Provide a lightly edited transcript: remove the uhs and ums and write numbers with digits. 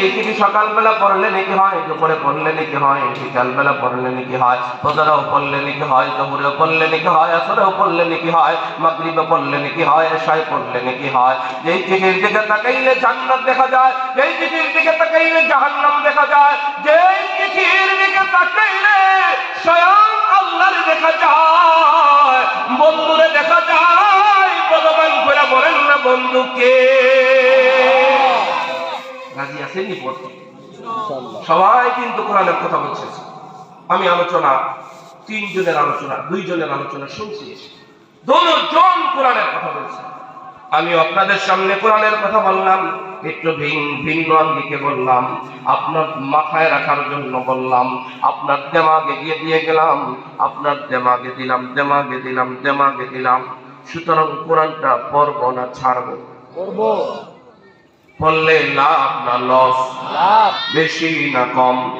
এই চিঠি সকালবেলা পড়লে নাকি হয়, দুপুরে পড়লে নাকি হয়, বিকালবেলা পড়লে নাকি হয়, ফজরেও পড়লে নাকি হয়, জোহরেও পড়লে নাকি হয়, আসরেও পড়লে নাকি হয়, মাগরিবে পড়লে নাকি হয়, এশায় পড়লে নাকি হয়। যেই চিঠির দিকে তাকাইলে জান্নাত দেখা যায়, যেই চিঠির দিকে তাকাইলে জাহান্নাম দেখা যায়, যেই চিঠির দিকে তাকাইলে স্বয়ং আল্লাহর দেখা যায়, বন্ধুরে দেখা যায়। ভগবান করে বলেন না বন্ধুকে রাজি আসেনি পড়তে। সবাই কিন্তু কোরআনের কথা বলছে। আমি আলোচনা 3 জনের আলোচনা 2 জনের আলোচনা শুনছি, দুজন কোরআনের কথা বলছে। আমি আপনাদের সামনে কোরআনের কথা বললাম, একটু ভিন্ন আঙ্গিকে বললাম, আপনার মাথায় রাখার জন্য বললাম, আপনার দেমাগে দিয়ে গেলাম, আপনার দেমাগে দিলাম। সুতরাং কোরআনটা পড়ব না ছাড়বো? পড়লে লাভ না লস, বেশি না কম?